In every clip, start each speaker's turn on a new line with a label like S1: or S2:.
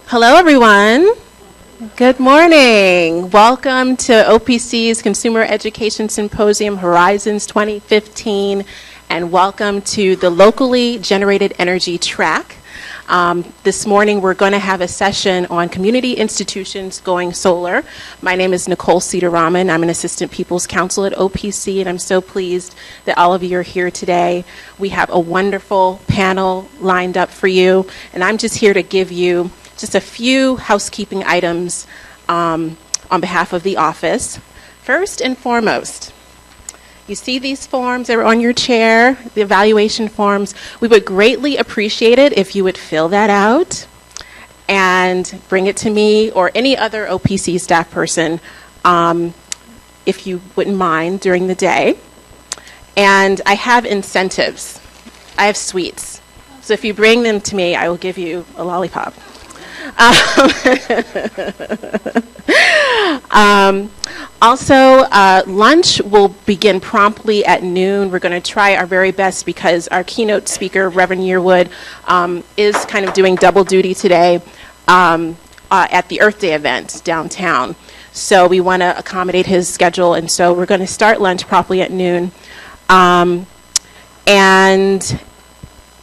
S1: Hello, everyone. Good morning. Welcome to OPC's Consumer Education Symposium Horizons 2015, and welcome to the Locally Generated Energy track. This morning we're going to have a session on community institutions going solar. My name is Nicole Cedar-Rahman. I'm an Assistant People's Counsel at OPC, and I'm so pleased that all of you are here today. We have a wonderful panel lined up for you, and I'm just here to give you just a few housekeeping items on behalf of the office. First and foremost, you see these forms that are on your chair, the evaluation forms. We would greatly appreciate it if you would fill that out and bring it to me or any other OPC staff person, if you wouldn't mind, during the day. And I have incentives. I have sweets. So if you bring them to me, I will give you a lollipop. Also, lunch will begin promptly at noon. We're going to try our very best because our keynote speaker, Reverend Yearwood, is kind of doing double duty today at the Earth Day event downtown. So we want to accommodate his schedule, and so we're going to start lunch promptly at noon. And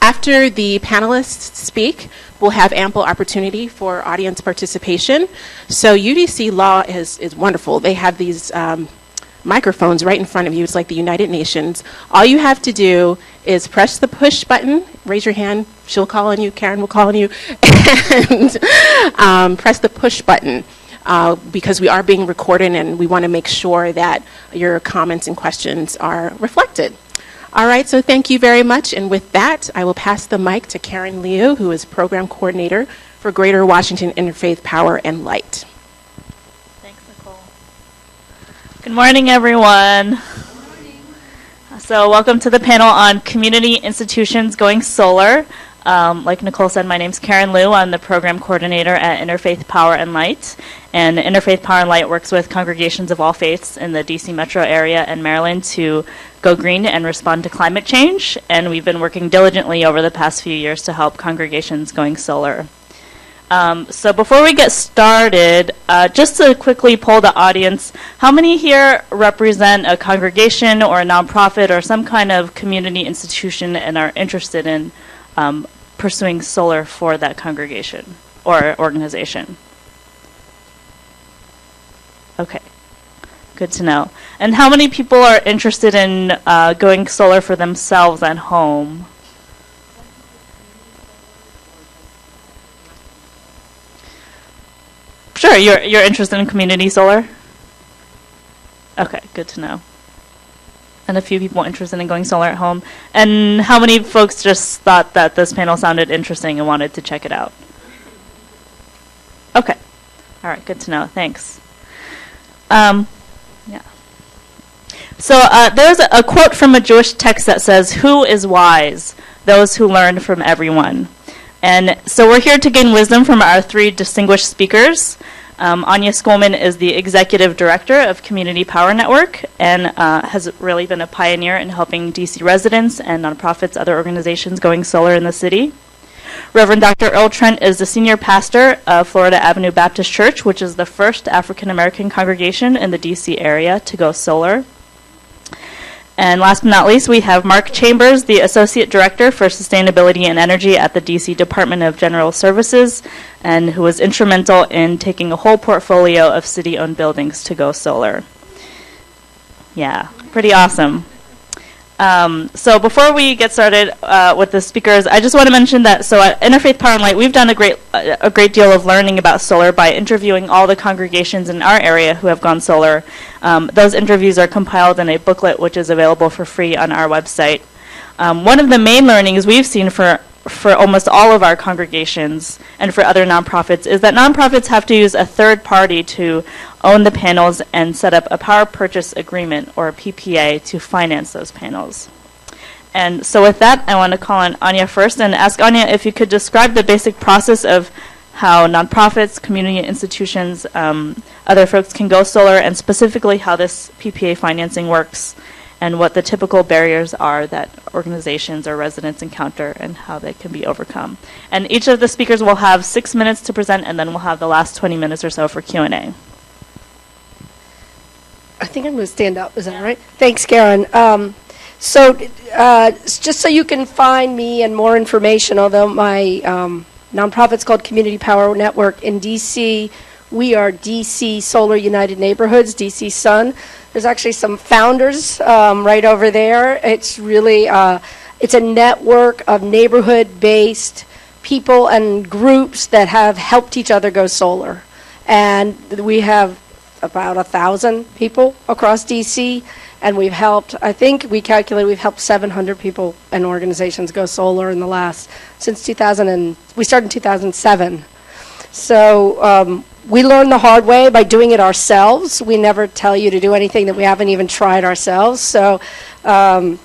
S1: after the panelists speak, we'll have ample opportunity for audience participation. So UDC Law is wonderful. They have these microphones right in front of you. It's like the United Nations. All you have to do is press the push button, raise your hand, she'll call on you, Karen will call on you, and press the push button because we are being recorded and we want to make sure that your comments and questions are reflected. All right, so thank you very much. And with that, I will pass the mic to Karen Liu, who is Program Coordinator for Greater Washington Interfaith Power and Light.
S2: Thanks, Nicole. Good morning, everyone. Good morning. So welcome to the panel on community institutions going solar. Like Nicole said, my name's Karen Liu. I'm the Program Coordinator at Interfaith Power and Light. And Interfaith Power and Light works with congregations of all faiths in the DC metro area and Maryland to go green and respond to climate change. And we've been working diligently over the past few years to help congregations going solar. So before we get started, just to quickly poll the audience, how many here represent a congregation or a nonprofit or some kind of community institution and are interested in pursuing solar for that congregation or organization? Okay, good to know. And how many people are interested in going solar for themselves at home? Sure, you're interested in community solar? Okay, good to know. And a few people interested in going solar at home. And how many folks just thought that this panel sounded interesting and wanted to check it out? Okay. All right, good to know. Thanks. Yeah. So there's a quote from a Jewish text that says, "Who is wise? Those who learn from everyone." And so we're here to gain wisdom from our three distinguished speakers. Anya Skolman is the Executive Director of Community Power Network and has really been a pioneer in helping DC residents and nonprofits, other organizations going solar in the city. Reverend Dr. Earl Trent is the Senior Pastor of Florida Avenue Baptist Church, which is the first African American congregation in the DC area to go solar. And last but not least, we have Mark Chambers, the Associate Director for Sustainability and Energy at the DC Department of General Services, and who was instrumental in taking a whole portfolio of city-owned buildings to go solar. Yeah, pretty awesome. So before we get started with the speakers, I just want to mention that so at Interfaith Power and Light, we've done a great deal of learning about solar by interviewing all the congregations in our area who have gone solar. Those interviews are compiled in a booklet which is available for free on our website. One of the main learnings we've seen for almost all of our congregations and for other nonprofits is that nonprofits have to use a third party to own the panels and set up a power purchase agreement or a PPA to finance those panels. And so with that, I want to call on Anya first and ask Anya if you could describe the basic process of how nonprofits, community institutions, other folks can go solar, and specifically how this PPA financing works, and what the typical barriers are that organizations or residents encounter and how they can be overcome. And each of the speakers will have 6 minutes to present, and then we'll have the last 20 minutes or so for Q&A.
S3: I think I'm going to stand up. Is that all right? Thanks, Karen. Just so you can find me and more information, although my nonprofit's called Community Power Network in D.C., we are DC Solar United Neighborhoods, DC Sun. There's actually some founders right over there. It's really, it's a network of neighborhood-based people and groups that have helped each other go solar. And we have about 1,000 people across DC, and we've helped, I think we calculate we've helped 700 people and organizations go solar in the last, since 2000, and we started in 2007. So we learned the hard way by doing it ourselves. We never tell you to do anything that we haven't even tried ourselves. So, and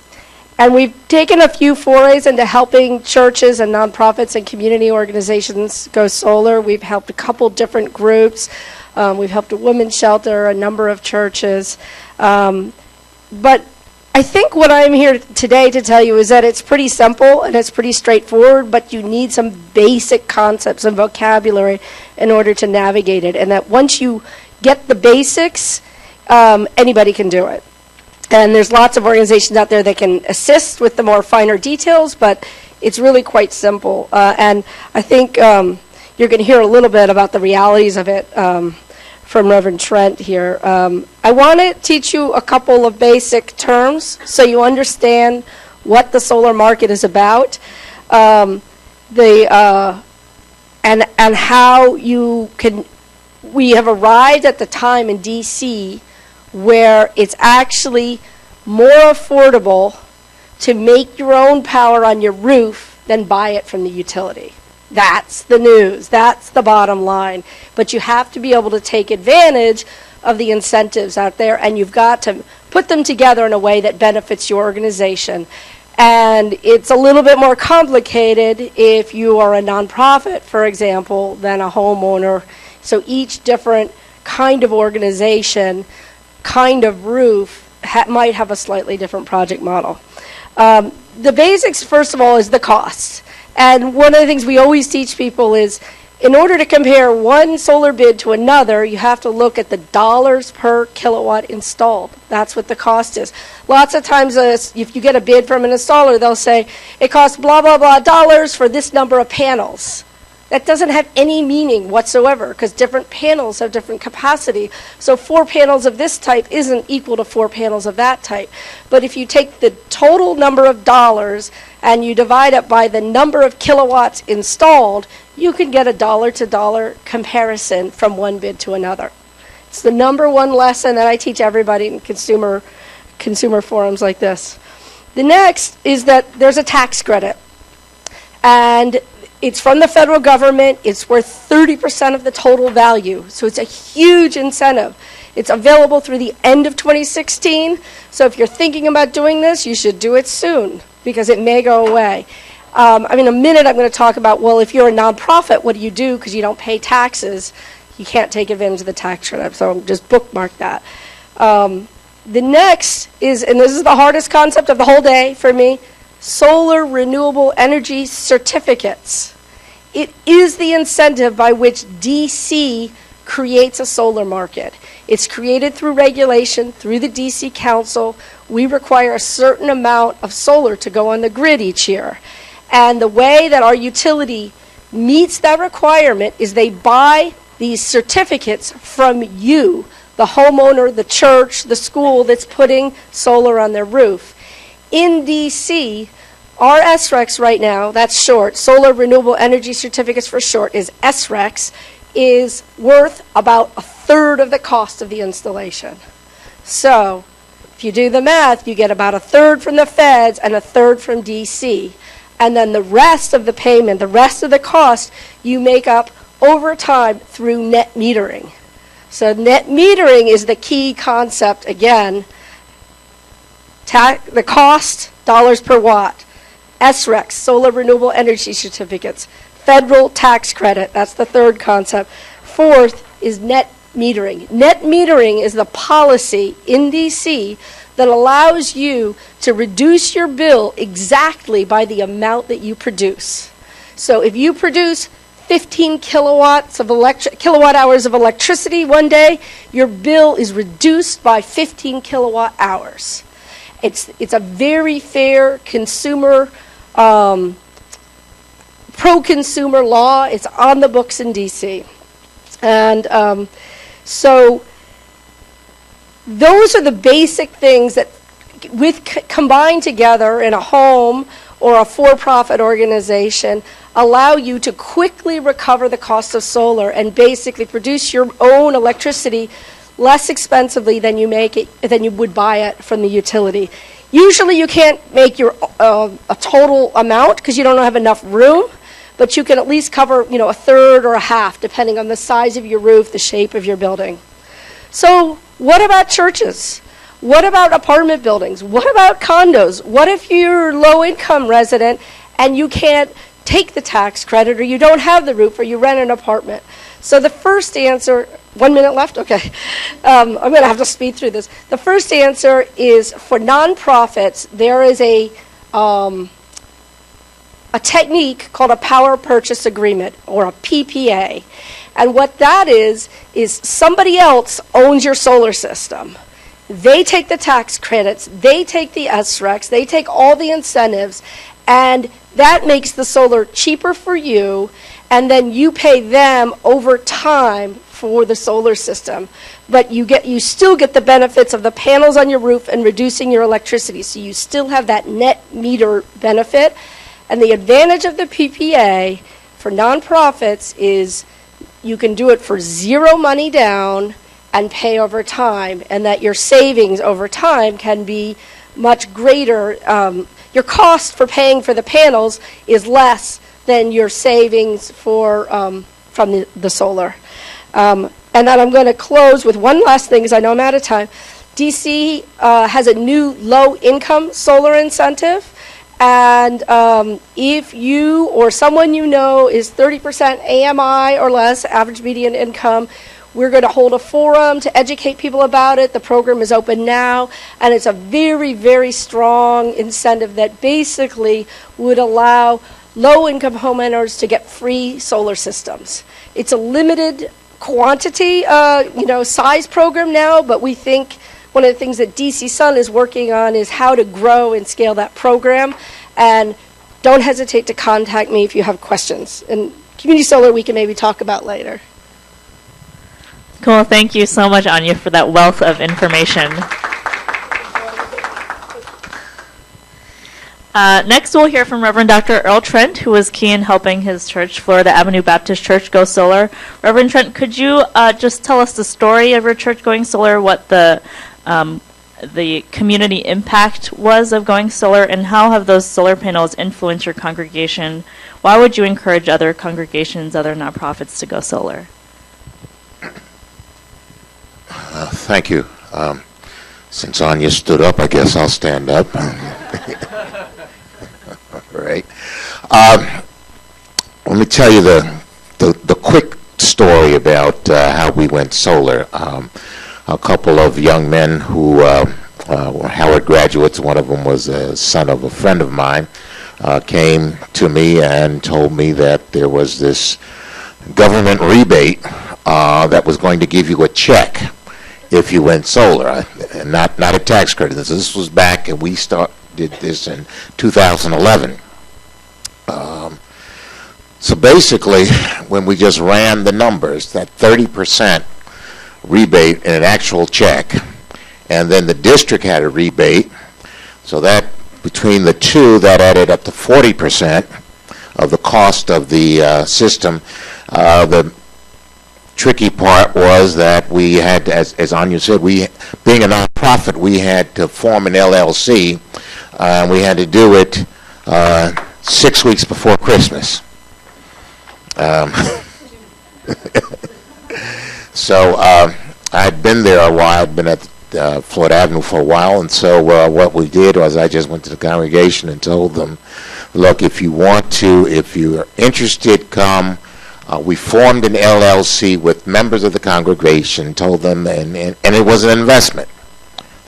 S3: we've taken a few forays into helping churches and nonprofits and community organizations go solar. We've helped a couple different groups. We've helped a women's shelter, a number of churches. But I think what I'm here today to tell you is that it's pretty simple and it's pretty straightforward, but you need some basic concepts and vocabulary in order to navigate it. And that once you get the basics, anybody can do it. And there's lots of organizations out there that can assist with the more finer details, but it's really quite simple. And I think you're going to hear a little bit about the realities of it from Reverend Trent here. I want to teach you a couple of basic terms so you understand what the solar market is about, and how you can. We have arrived at the time in DC where it's actually more affordable to make your own power on your roof than buy it from the utility. That's the news. That's the bottom line. But you have to be able to take advantage of the incentives out there, and you've got to put them together in a way that benefits your organization. And it's a little bit more complicated if you are a nonprofit, for example, than a homeowner. So each different kind of organization, kind of roof, might have a slightly different project model. The basics, first of all, is the cost. And one of the things we always teach people is, in order to compare one solar bid to another, you have to look at the dollars per kilowatt installed. That's what the cost is. Lots of times, if you get a bid from an installer, they'll say, it costs blah, blah, blah dollars for this number of panels. That doesn't have any meaning whatsoever, because different panels have different capacity. So 4 panels of this type isn't equal to 4 panels of that type. But if you take the total number of dollars and you divide it by the number of kilowatts installed, you can get a dollar-to-dollar comparison from one bid to another. It's the number one lesson that I teach everybody in consumer forums like this. The next is that there's a tax credit. And it's from the federal government. It's worth 30% of the total value. So it's a huge incentive. It's available through the end of 2016. So if you're thinking about doing this, you should do it soon, because it may go away. In a minute, I'm going to talk about, well, if you're a nonprofit, what do you do because you don't pay taxes? You can't take advantage of the tax credit. So just bookmark that. The next is, and this is the hardest concept of the whole day for me, solar renewable energy certificates. It is the incentive by which DC creates a solar market. It's created through regulation, through the DC Council. We require a certain amount of solar to go on the grid each year. And the way that our utility meets that requirement is they buy these certificates from you, the homeowner, the church, the school that's putting solar on their roof. In DC, our SRECs right now, that's short, Solar Renewable Energy Certificates for short, is SRECs, is worth about 1/3 of the cost of the installation. So if you do the math, you get about 1/3 from the feds and 1/3 from DC. And then the rest of the payment, the rest of the cost, you make up over time through net metering. So net metering is the key concept again. The cost, dollars per watt. SRECs, Solar Renewable Energy Certificates. Federal tax credit, that's the third concept. Fourth is net metering. Net metering is the policy in DC that allows you to reduce your bill exactly by the amount that you produce. So if you produce 15 kilowatt hours of electricity one day, your bill is reduced by 15 kilowatt hours. It's a very fair consumer, pro-consumer law. It's on the books in DC. And so those are the basic things that combined together in a home or a for-profit organization allow you to quickly recover the cost of solar and basically produce your own electricity less expensively than you would buy it from the utility. Usually you can't make your a total amount because you don't have enough room, but you can at least cover, a third or a half depending on the size of your roof, the shape of your building. So what about churches? What about apartment buildings? What about condos? What if you're a low-income resident and you can't take the tax credit, or you don't have the roof, or you rent an apartment? So the first answer, 1 minute left? Okay. I'm going to have to speed through this. The first answer is for nonprofits, there is a technique called a power purchase agreement, or a PPA. And what that is somebody else owns your solar system. They take the tax credits, they take the SRECs, they take all the incentives, and that makes the solar cheaper for you, and then you pay them over time for the solar system. But you still get the benefits of the panels on your roof and reducing your electricity, so you still have that net meter benefit. And the advantage of the PPA for nonprofits is you can do it for zero money down and pay over time, and that your savings over time can be much greater. Your cost for paying for the panels is less than your savings from the solar. And then I'm going to close with one last thing, because I know I'm out of time. DC has a new low-income solar incentive. And if you or someone you know is 30% AMI or less, average median income, we're going to hold a forum to educate people about it. The program is open now, and it's a very, very strong incentive that basically would allow low-income homeowners to get free solar systems. It's a limited quantity, size program now, but we think one of the things that DC Sun is working on is how to grow and scale that program. And don't hesitate to contact me if you have questions. And Community Solar we can maybe talk about later.
S2: Cool. Thank you so much, Anya, for that wealth of information. Next, we'll hear from Reverend Dr. Earl Trent, who was key in helping his church, Florida Avenue Baptist Church, go solar. Reverend Trent, could you just tell us the story of your church going solar, what the community impact was of going solar, and how have those solar panels influenced your congregation? Why would you encourage other congregations, other nonprofits to go solar?
S4: Thank you. Since Anya stood up, I guess I'll stand up. Right. Let me tell you the quick story about how we went solar. A couple of young men who were Howard graduates, one of them was a son of a friend of mine, came to me and told me that there was this government rebate that was going to give you a check if you went solar, not a tax credit. This was back, and we did this in 2011. So basically, when we just ran the numbers, that 30% rebate in an actual check, and then the district had a rebate, so that between the two, that added up to 40% of the cost of the system. The tricky part was that we had, as Anya said, being a nonprofit, we had to form an LLC, and we had to do it 6 weeks before Christmas. So I'd been there a while. I'd been at Florida Avenue for a while, and so what we did was I just went to the congregation and told them, look, if you're interested, come. We formed an LLC with members of the congregation, told them, and it was an investment.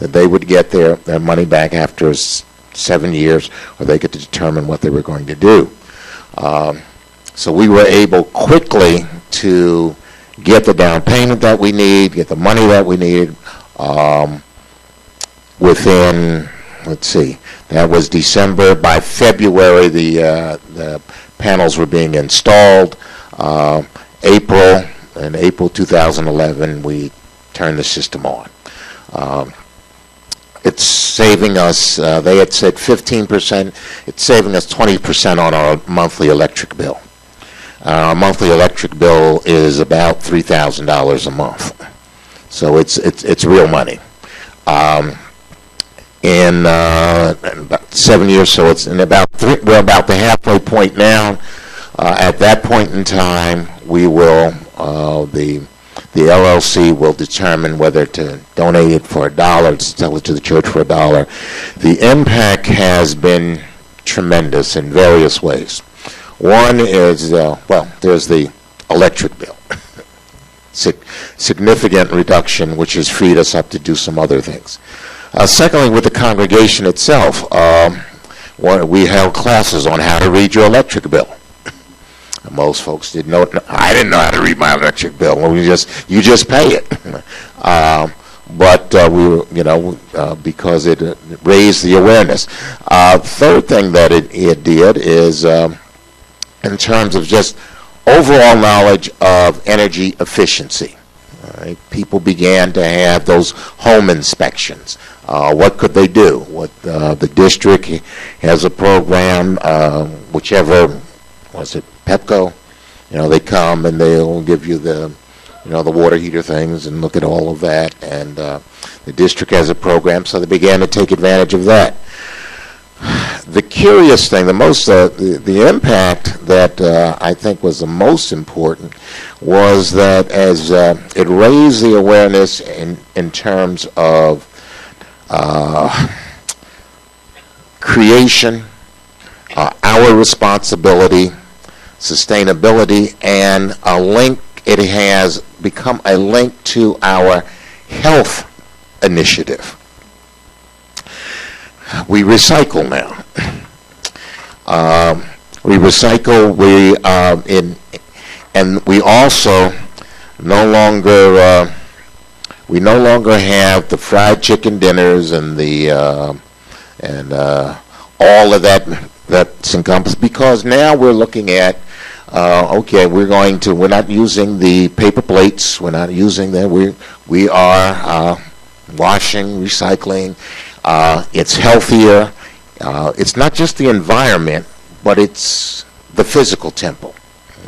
S4: that they would get their money back after 7 years, or they could determine what they were going to do. So we were able quickly to get the down payment that we need, get the money that we needed within, let's see, that was December. By February, the panels were being installed. In April 2011, we turned the system on. It's saving us, they had said 15%, it's saving us 20% on our monthly electric bill. Our monthly electric bill is about $3,000 a month. So it's real money. In about 7 years, so it's in we're about the halfway point now. At that point in time, we will, the LLC will determine whether to donate it for $1, to sell it to the church for $1. The impact has been tremendous in various ways. One is, there's the electric bill. Significant reduction, which has freed us up to do some other things. Secondly, with the congregation itself, we held classes on how to read your electric bill. Most folks didn't know. I didn't know how to read my electric bill. Well, you just pay it. But we were, because it raised the awareness. Third thing that it did is, in terms of just overall knowledge of energy efficiency. Right? People began to have those home inspections. What could they do? The district has a program, whichever, was it Pepco? They come and they'll give you the water heater things and look at all of that. And the district has a program, so they began to take advantage of that. The curious thing, the impact that I think was the most important was that as it raised the awareness in terms of creation, our responsibility, sustainability, and a link. It has become a link to our health initiative. We recycle now. We recycle. And we also no longer have the fried chicken dinners and all of that's encompassed, because now we're looking at we're not using the paper plates. We're not using that. We are washing, recycling. It's healthier. It's not just the environment, but it's the physical temple.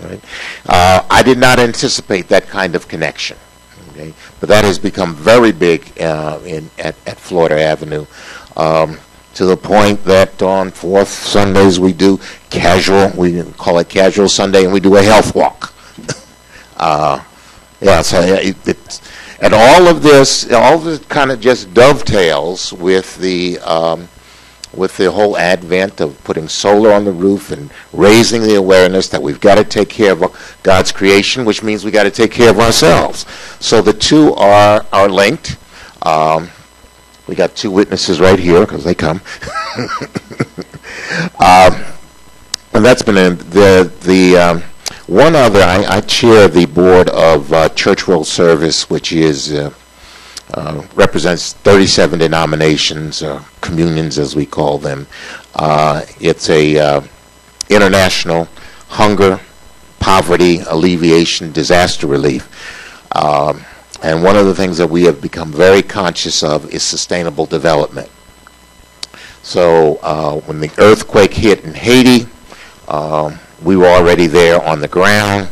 S4: Right? I did not anticipate that kind of connection. Okay? But that has become very big at Florida Avenue. To the point that on fourth Sundays we do we call it Casual Sunday, and we do a health walk. And all of this kind of just dovetails with the whole advent of putting solar on the roof and raising the awareness that we've got to take care of God's creation, which means we got to take care of ourselves. So the two are linked. We got two witnesses right here because they come. And that's been the one other. I chair the board of Church World Service, which is represents 37 denominations, communions as we call them. It's a international hunger, poverty alleviation, disaster relief. And one of the things that we have become very conscious of is sustainable development. So when the earthquake hit in Haiti, we were already there on the ground.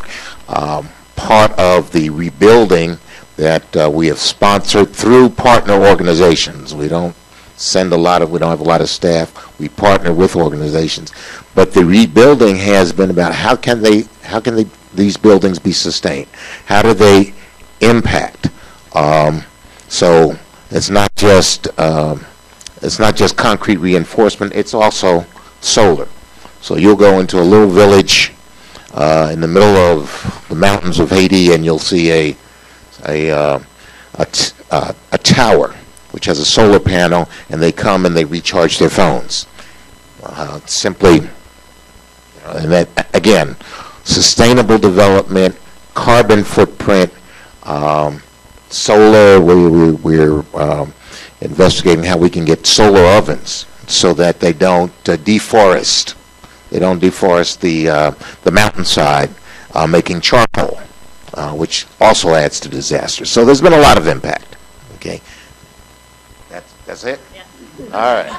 S4: Part of the rebuilding that we have sponsored through partner organizations. We don't have a lot of staff. We partner with organizations. But the rebuilding has been about how can these buildings be sustained? How do they impact? So it's not just concrete reinforcement. It's also solar. So you'll go into a little village in the middle of the mountains of Haiti, and you'll see a tower which has a solar panel, and they come and they recharge their phones. Simply, and that, again, sustainable development, carbon footprint, solar, we're investigating how we can get solar ovens so that they don't deforest. They don't deforest the mountainside, making charcoal, which also adds to disaster. So there's been a lot of impact. Okay, that's it.
S2: Yeah.
S4: All right.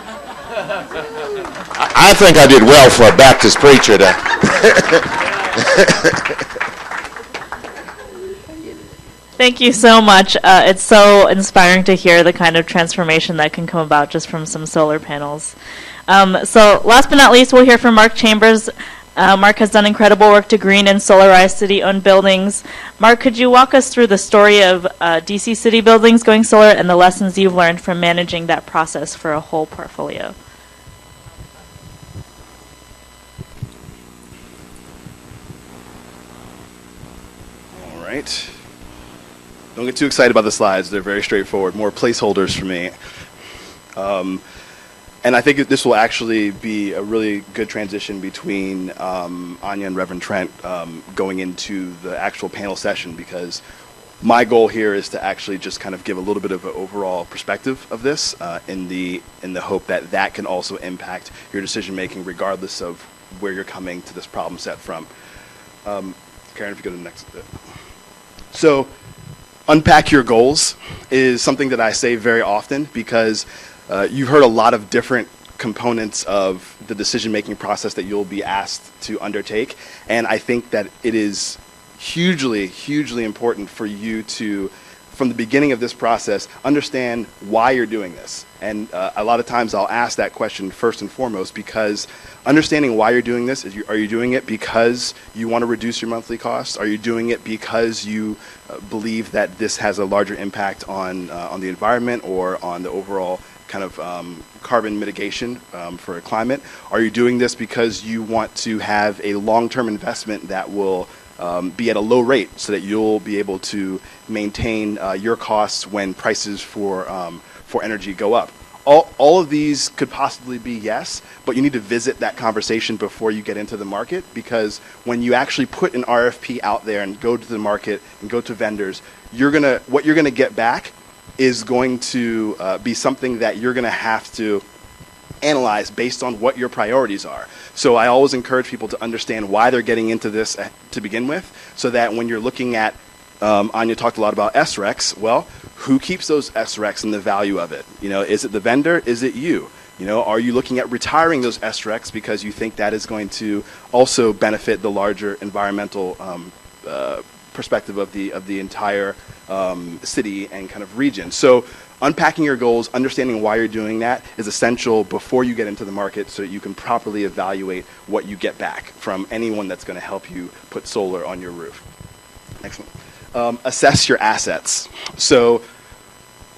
S4: I think I did well for a Baptist preacher to.
S2: Thank you so much. It's so inspiring to hear the kind of transformation that can come about just from some solar panels. So last but not least, we'll hear from Mark Chambers. Mark has done incredible work to green and solarize city-owned buildings. Mark, could you walk us through the story of DC City buildings going solar and the lessons you've learned from managing that process for a whole portfolio?
S5: All right. Don't get too excited about the slides. They're very straightforward, more placeholders for me. And I think this will actually be a really good transition between Anya and Reverend Trent going into the actual panel session, because my goal here is to actually just kind of give a little bit of an overall perspective of this in the hope that that can also impact your decision making regardless of where you're coming to this problem set from. Karen, if you go to the next. So unpack your goals is something that I say very often, because you've heard a lot of different components of the decision-making process that you'll be asked to undertake, and I think that it is hugely, hugely important for you to, from the beginning of this process, understand why you're doing this. And a lot of times I'll ask that question first and foremost, because understanding why you're doing this, are you doing it because you want to reduce your monthly costs? Are you doing it because you believe that this has a larger impact on the environment or on the overall kind of carbon mitigation for a climate? Are you doing this because you want to have a long-term investment that will be at a low rate so that you'll be able to maintain your costs when prices for energy go up? All of these could possibly be yes, but you need to visit that conversation before you get into the market, because when you actually put an RFP out there and go to the market and go to vendors, what you're gonna get back is going to be something that you're going to have to analyze based on what your priorities are. So I always encourage people to understand why they're getting into this to begin with, so that when you're looking at, Anya talked a lot about SRECs, well, who keeps those SRECs and the value of it? You know, is it the vendor? Is it you? You know, are you looking at retiring those SRECs because you think that is going to also benefit the larger environmental perspective of the entire city and kind of region? So unpacking your goals, understanding why you're doing that is essential before you get into the market, so that you can properly evaluate what you get back from anyone that's going to help you put solar on your roof. Next one. Assess your assets. So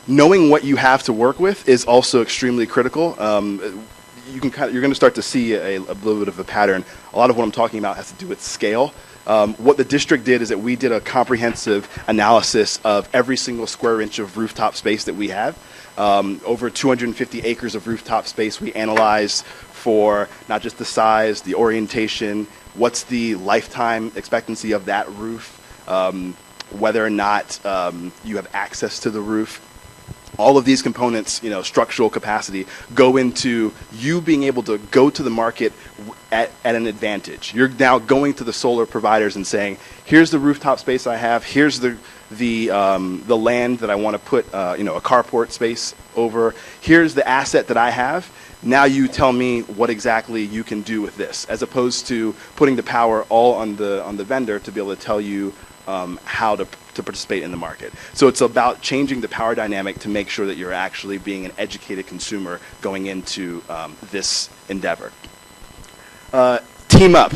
S5: knowing what you have to work with is also extremely critical. You're going to start to see a little bit of a pattern. A lot of what I'm talking about has to do with scale. What the district did is that we did a comprehensive analysis of every single square inch of rooftop space that we have. Over 250 acres of rooftop space we analyzed for not just the size, the orientation, what's the lifetime expectancy of that roof, whether or not you have access to the roof. All of these components, you know, structural capacity, go into you being able to go to the market at an advantage. You're now going to the solar providers and saying, here's the rooftop space I have, here's the land that I want to put a carport space over, here's the asset that I have. Now you tell me what exactly you can do with this, as opposed to putting the power all on the vendor to be able to tell you how to participate in the market. So it's about changing the power dynamic to make sure that you're actually being an educated consumer going into this endeavor. Team up.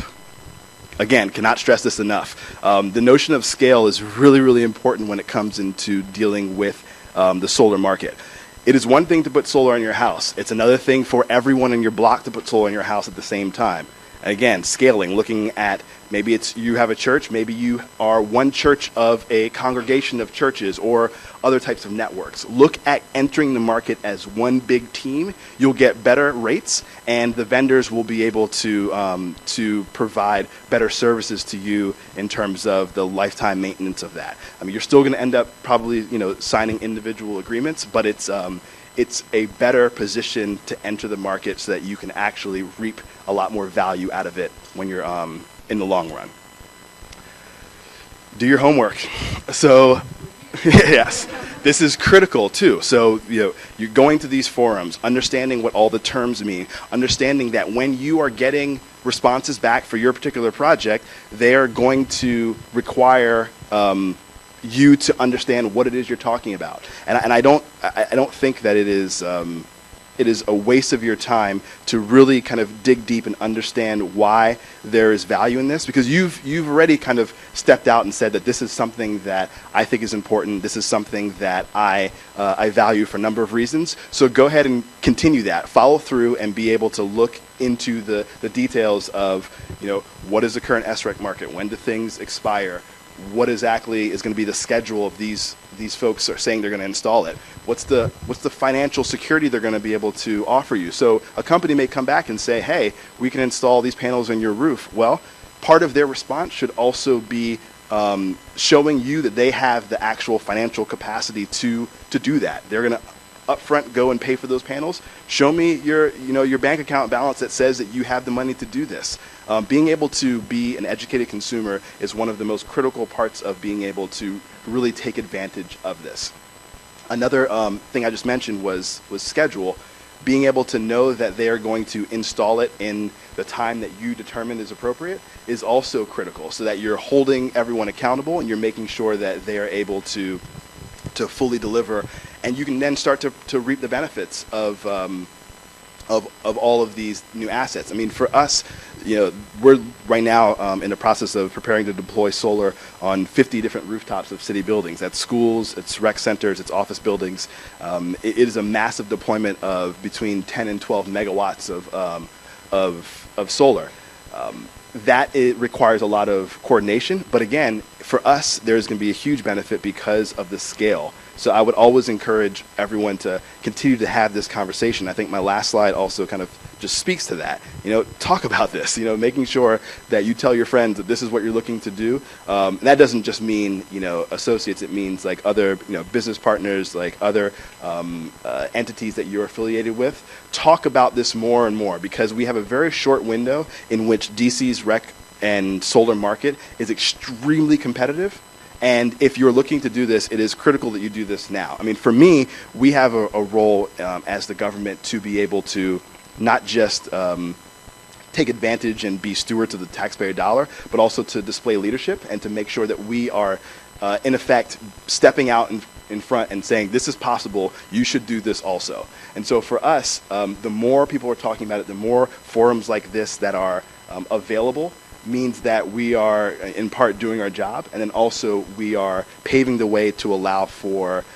S5: Again, cannot stress this enough. The notion of scale is really, really important when it comes into dealing with the solar market. It is one thing to put solar on your house. It's another thing for everyone in your block to put solar on your house at the same time. And again, scaling, looking at maybe it's you have a church, maybe you are one church of a congregation of churches or other types of networks. Look at entering the market as one big team. You'll get better rates, and the vendors will be able to provide better services to you in terms of the lifetime maintenance of that. I mean, you're still going to end up probably signing individual agreements, but it's a better position to enter the market so that you can actually reap a lot more value out of it when you're in the long run. Do your homework. So, yes, this is critical too. So, you're going to these forums, understanding what all the terms mean, understanding that when you are getting responses back for your particular project, they are going to require you to understand what it is you're talking about. And I don't think that it is a waste of your time to really kind of dig deep and understand why there is value in this, because you've already kind of stepped out and said that this is something that I think is important. This is something that I value for a number of reasons. So go ahead and continue that. Follow through and be able to look into the details of, what is the current SREC market? When do things expire? What exactly is going to be the schedule of these folks are saying they're going to install it? What's the financial security they're going to be able to offer you? So a company may come back and say, hey, we can install these panels on your roof. Well, part of their response should also be showing you that they have the actual financial capacity to do that. They're going to upfront go and pay for those panels. Show me your bank account balance that says that you have the money to do this. Being able to be an educated consumer is one of the most critical parts of being able to really take advantage of this. Another thing I just mentioned was schedule. Being able to know that they are going to install it in the time that you determine is appropriate is also critical, so that you're holding everyone accountable and you're making sure that they are able to fully deliver, and you can then start to reap the benefits of all of these new assets. I mean, for us, we're right now in the process of preparing to deploy solar on 50 different rooftops of city buildings. That's schools, it's rec centers, it's office buildings. It is a massive deployment of between 10 and 12 megawatts of solar. It requires a lot of coordination, but again, for us, there's going to be a huge benefit because of the scale. So I would always encourage everyone to continue to have this conversation. I think my last slide also kind of just speaks to that. Talk about this, making sure that you tell your friends that this is what you're looking to do. That doesn't just mean, associates. It means like other, business partners, like other entities that you're affiliated with. Talk about this more and more, because we have a very short window in which DC's rec and solar market is extremely competitive. And if you're looking to do this, it is critical that you do this now. I mean, for me, we have a role as the government to be able to not just take advantage and be stewards of the taxpayer dollar, but also to display leadership and to make sure that we are, in effect, stepping out in front and saying, this is possible, you should do this also. And so for us, the more people are talking about it, the more forums like this that are available, means that we are in part doing our job, and then also we are paving the way to allow for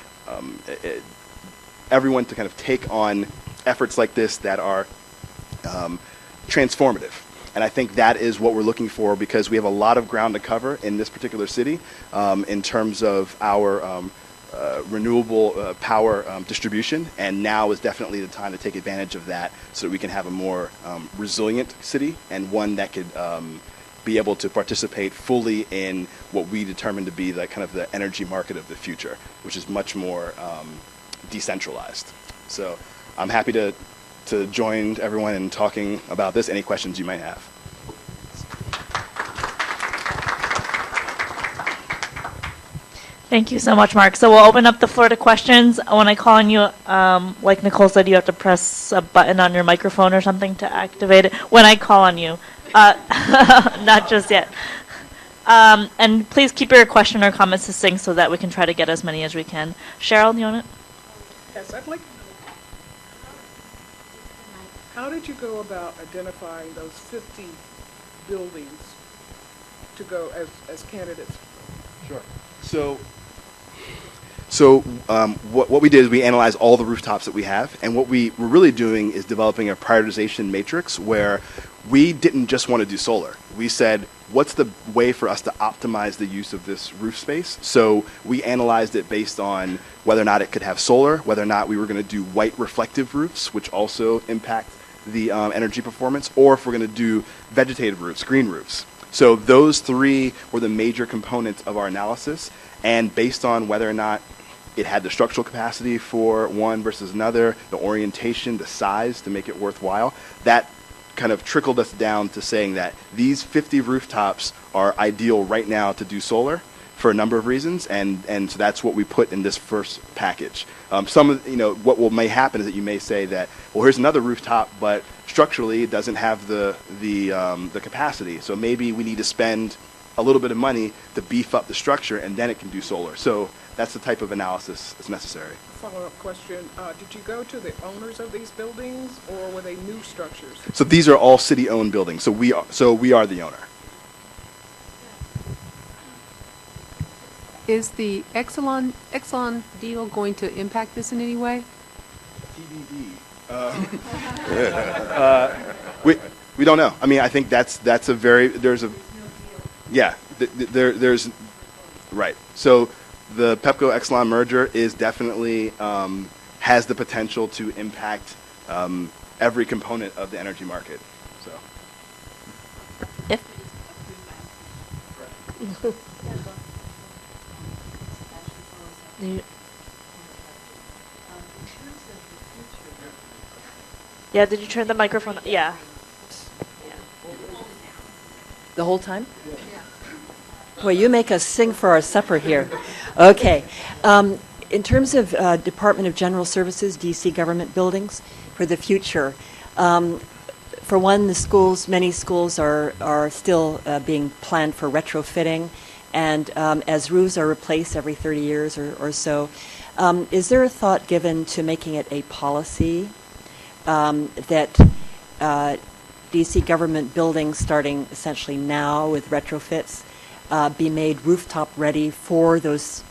S5: everyone to kind of take on efforts like this that are transformative. And I think that is what we're looking for, because we have a lot of ground to cover in this particular city in terms of our renewable power distribution, and now is definitely the time to take advantage of that so that we can have a more resilient city, and one that could be able to participate fully in what we determine to be the kind of the energy market of the future, which is much more decentralized. So I'm happy to join everyone in talking about this. Any questions you might have?
S2: Thank you so much, Mark. So we'll open up the floor to questions. When I call on you, like Nicole said, you have to press a button on your microphone or something to activate it. When I call on you, not just yet. And please keep your question or comment succinct so that we can try to get as many as we can. Cheryl, do you want it?
S6: Yes, I'd like. How did you go about identifying those 50 buildings to go as candidates?
S5: Sure. So what we did is we analyzed all the rooftops that we have, and what we're really doing is developing a prioritization matrix where we didn't just want to do solar. We said, what's the way for us to optimize the use of this roof space? So we analyzed it based on whether or not it could have solar, whether or not we were going to do white reflective roofs, which also impact the energy performance, or if we're going to do vegetative roofs, green roofs. So those three were the major components of our analysis, and based on whether or not it had the structural capacity for one versus another, the orientation, the size to make it worthwhile, that kind of trickled us down to saying that these 50 rooftops are ideal right now to do solar for a number of reasons, and so that's what we put in this first package. Some of, what may happen is that you may say that, well, here's another rooftop, but structurally it doesn't have the capacity, so maybe we need to spend a little bit of money to beef up the structure, and then it can do solar. So that's the type of analysis that's necessary.
S6: Follow-up question, did you go to the owners of these buildings, or were they new structures?
S5: So these are all city-owned buildings. So we are the owner.
S7: Is the Exelon deal going to impact this in any way?
S5: We don't know. I mean, I think there's right. So the Pepco Exelon merger is definitely has the potential to impact every component of the energy market. So.
S2: Yeah, did you turn the microphone? Yeah.
S8: The whole time? Well, you make us sing for our supper here. Okay. In terms of Department of General Services, DC government buildings, for the future, for one, many schools are still being planned for retrofitting, and as roofs are replaced every 30 years or so, is there a thought given to making it a policy that DC government buildings, starting essentially now with retrofits, be made rooftop ready for those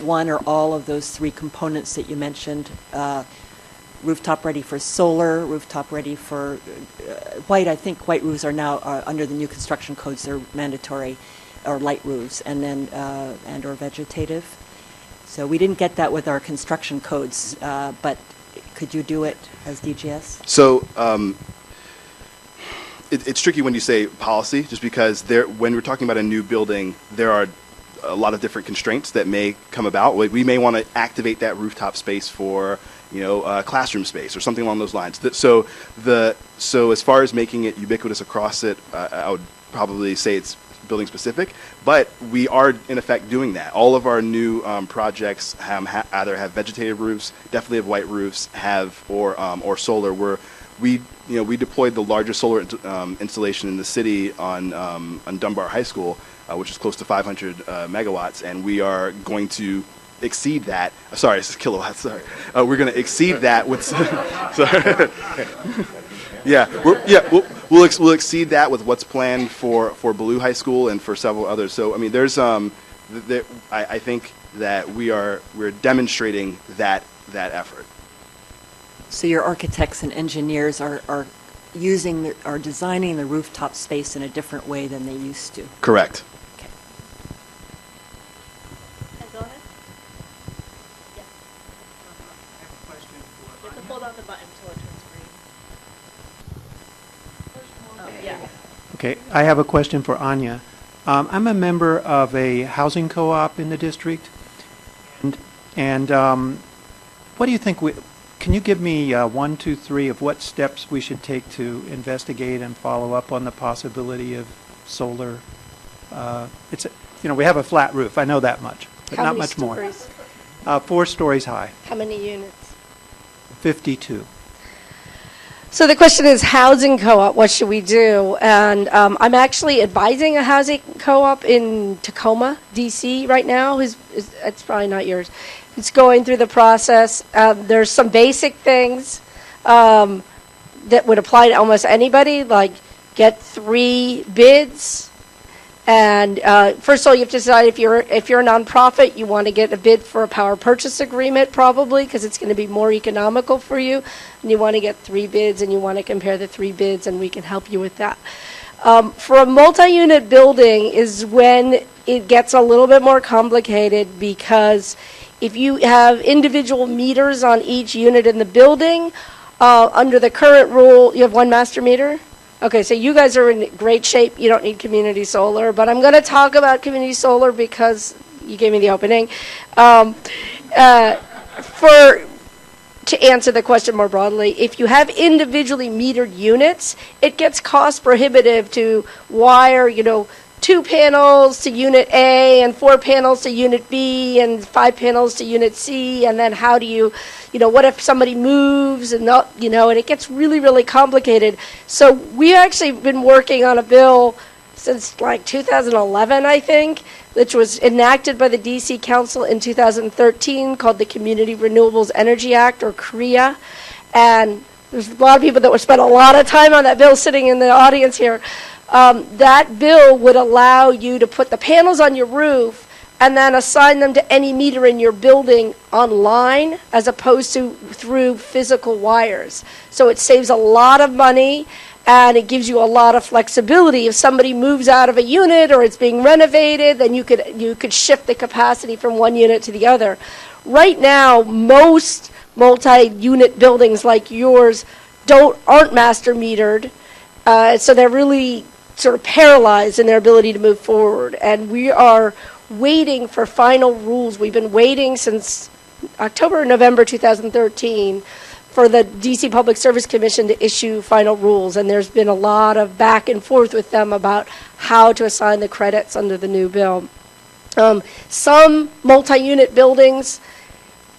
S8: one or all of those three components that you mentioned? Rooftop ready for solar, rooftop ready for white. I think white roofs are now under the new construction codes. They're mandatory, or light roofs, and then and or vegetative. So we didn't get that with our construction codes, but could you do it as DGS?
S5: So it's tricky when you say policy, just because when we're talking about a new building, there are a lot of different constraints that may come about. We may want to activate that rooftop space for classroom space or something along those lines. So as far as making it ubiquitous across it, I would probably say it's building specific, but we are in effect doing that. All of our new projects either have vegetative roofs, definitely have white roofs, or solar. We deployed the largest solar installation in the city on Dunbar High School, which is close to 500 megawatts, and we are going to exceed that. Sorry, this is kilowatts. Sorry, we're going to exceed that with. Sorry. We'll exceed that with what's planned for Ballou High School and for several others. So I mean, there's I think that we're demonstrating that effort.
S8: So your architects and engineers are designing the rooftop space in a different way than they used to.
S5: Correct.
S8: Okay.
S2: Go ahead. Yeah. You have to hold on the button until it turns green. Oh, yeah.
S9: Okay, I have a question for Anya. I'm a member of a housing co-op in the district, and what do you think can you give me 1, 2, 3 of what steps we should take to investigate and follow up on the possibility of solar? We have a flat roof. I know that much, but
S3: How
S9: not
S3: many
S9: much more.
S3: stories?
S9: 4 stories high,
S3: How many units?
S9: 52.
S3: So the question is housing co-op, what should we do? And I'm actually advising a housing co-op in Tacoma, DC right now. It's probably not yours. It's going through the process. There's some basic things that would apply to almost anybody, like get 3 bids And first of all, you have to decide if you're a nonprofit, you want to get a bid for a power purchase agreement probably because it's going to be more economical for you. And you want to get 3 bids and you want to compare the 3 bids and we can help you with that. For a multi-unit building is when it gets a little bit more complicated because if you have individual meters on each unit in the building, under the current rule, you have 1 master meter? Okay, so you guys are in great shape. You don't need community solar, but I'm going to talk about community solar because you gave me the opening. To answer the question more broadly, if you have individually metered units, it gets cost prohibitive to wire, 2 panels to unit A and 4 panels to unit B and 5 panels to unit C, and then how do you, what if somebody moves and not, and it gets really, really complicated. So we actually been working on a bill since like 2011, I think, which was enacted by the DC Council in 2013 called the Community Renewables Energy Act, or CREA. And there's a lot of people that would spend a lot of time on that bill sitting in the audience here. That bill would allow you to put the panels on your roof and then assign them to any meter in your building online as opposed to through physical wires. So it saves a lot of money and it gives you a lot of flexibility. If somebody moves out of a unit or it's being renovated, then you could shift the capacity from one unit to the other. Right now, most multi-unit buildings like yours aren't master metered, so they're really sort of paralyzed in their ability to move forward. And we are waiting for final rules. We've been waiting since October or November 2013 for the DC Public Service Commission to issue final rules, and there's been a lot of back and forth with them about how to assign the credits under the new bill. Some multi-unit buildings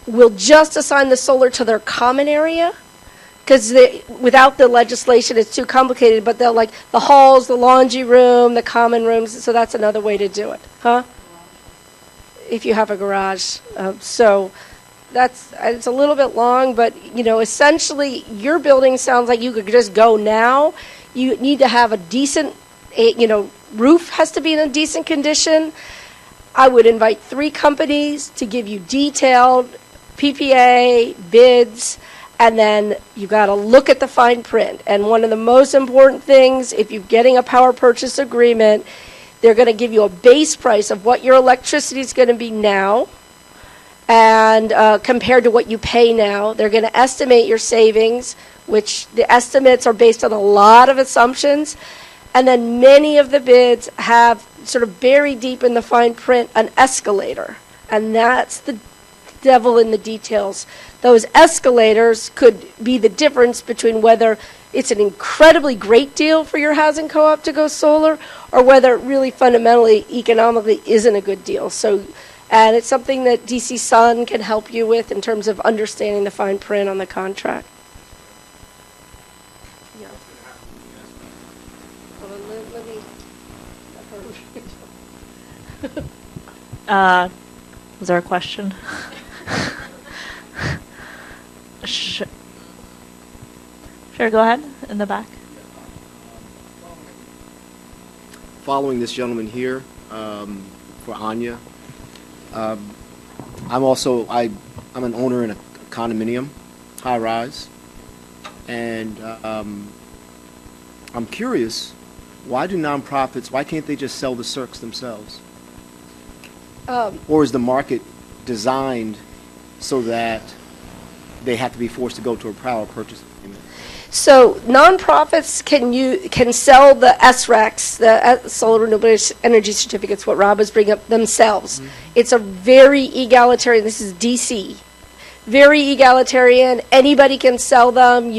S3: will just assign the solar to their common area, because without the legislation, it's too complicated, but they'll like the halls, the laundry room, the common rooms, so that's another way to do it, if you have a garage. It's a little bit long, but, essentially, your building sounds like you could just go now. You need to have a decent, roof has to be in a decent condition. I would invite 3 companies to give you detailed PPA, bids, and then you got to look at the fine print. And one of the most important things, if you're getting a power purchase agreement, they're going to give you a base price of what your electricity is going to be now, and compared to what you pay now. They're going to estimate your savings, which the estimates are based on a lot of assumptions. And then many of the bids have sort of buried deep in the fine print an escalator. And that's the devil in the details. Those escalators could be the difference between whether it's an incredibly great deal for your housing co-op to go solar or whether it really fundamentally, economically isn't a good deal. And it's something that DC Sun can help you with in terms of understanding the fine print on the contract. Yeah.
S2: Was there a question? Sure, go ahead, in the back.
S10: Following this gentleman here, for Anya, I'm an owner in a condominium, high rise, and I'm curious, why can't they just sell the circs themselves? Or is the market designed so that they have to be forced to go to a power purchase agreement?
S3: So nonprofits can sell the SRECs, the Solar Renewable Energy Certificates, what Rob was bringing up, themselves. Mm-hmm. It's a very egalitarian, this is DC, very egalitarian, anybody can sell them,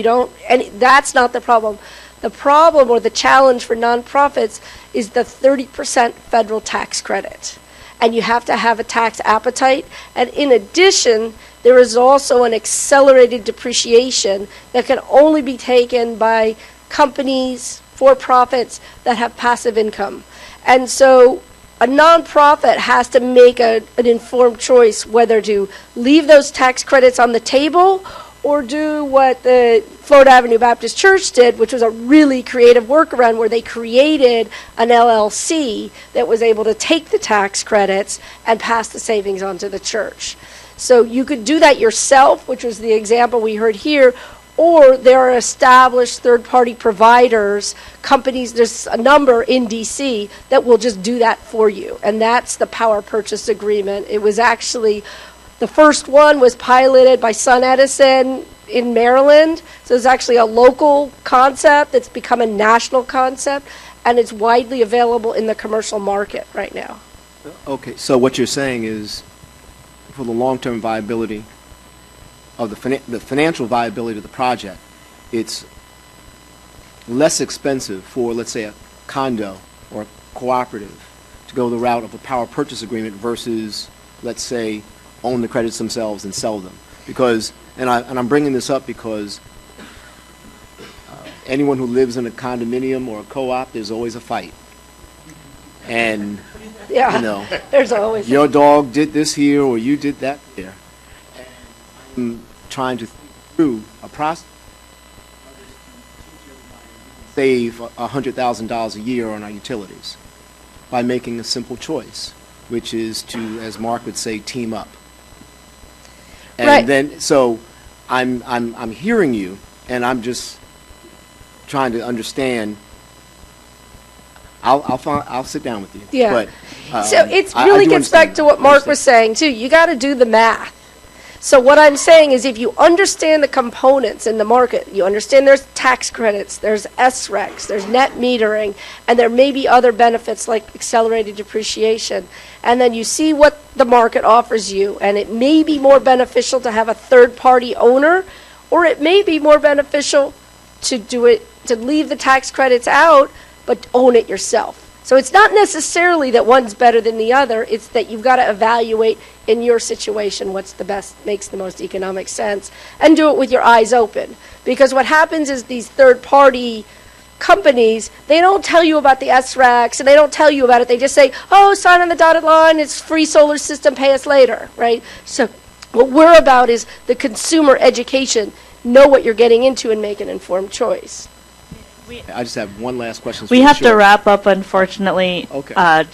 S3: that's not the problem. The problem or the challenge for nonprofits is the 30% federal tax credit. And you have to have a tax appetite. And in addition, there is also an accelerated depreciation that can only be taken by companies, for-profits that have passive income. And so a nonprofit has to make an informed choice whether to leave those tax credits on the table or do what the Florida Avenue Baptist Church did, which was a really creative workaround where they created an LLC that was able to take the tax credits and pass the savings on to the church. So you could do that yourself, which was the example we heard here, or there are established third-party providers, companies, there's a number in DC that will just do that for you. And that's the power purchase agreement. It was actually, the first one was piloted by SunEdison in Maryland. So it's actually a local concept that's become a national concept, and it's widely available in the commercial market right now.
S10: Okay, so what you're saying is, for the long-term viability of the financial viability of the project, it's less expensive for, let's say, a condo or a cooperative to go the route of a power purchase agreement versus, let's say, own the credits themselves and sell them. Because, and I'm bringing this up because anyone who lives in a condominium or a co-op, there's always a fight. And,
S3: Yeah,
S10: you know,
S3: there's always.
S10: your dog did this here or you did that there. And I'm trying to think through a process, save $100,000 a year on our utilities by making a simple choice, which is to, as Mark would say, team up. And
S3: Right.
S10: then, so I'm hearing you, and I'm just trying to understand. I'll sit down with you.
S3: Yeah.
S10: But,
S3: So it
S10: I
S3: really
S10: do
S3: gets back
S10: understand
S3: to
S10: that.
S3: what
S10: I
S3: Mark
S10: understand.
S3: was saying, too. You got to do the math. So what I'm saying is if you understand the components in the market, you understand there's tax credits, there's SRECs, there's net metering, and there may be other benefits like accelerated depreciation, and then you see what the market offers you, and it may be more beneficial to have a third-party owner, or it may be more beneficial to do it, to leave the tax credits out, but own it yourself. So it's not necessarily that one's better than the other, it's that you've got to evaluate in your situation what's the best, makes the most economic sense, and do it with your eyes open. Because what happens is these third-party companies, they don't tell you about the SRECs, and they don't tell you about it. They just say, oh, sign on the dotted line, it's free solar system, pay us later, right? So what we're about is the consumer education. Know what you're getting into and make an informed choice.
S10: I just have one last question.
S2: We have to wrap up, unfortunately.
S10: Okay.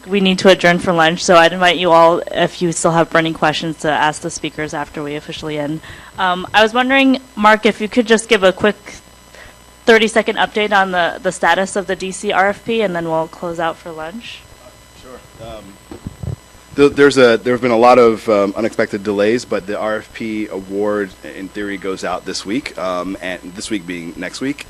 S2: We need to adjourn for lunch, so I'd invite you all, if you still have burning questions, to ask the speakers after we officially end. I was wondering, Mark, if you could just give a quick 30-second update on the status of the DC RFP, and then we'll close out for lunch.
S5: Sure. There have been a lot of unexpected delays, but the RFP award, in theory, goes out this week, and this week being next week.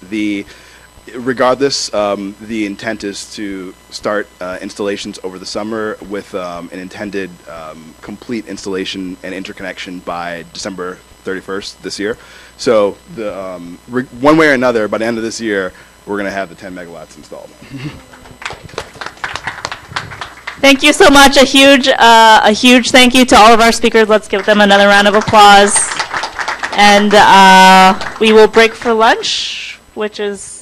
S5: Regardless, the intent is to start installations over the summer with an intended complete installation and interconnection by December 31st this year. So one way or another, by the end of this year, we're going to have the 10 megawatts installed.
S2: Thank you so much. A huge thank you to all of our speakers. Let's give them another round of applause. And we will break for lunch, which is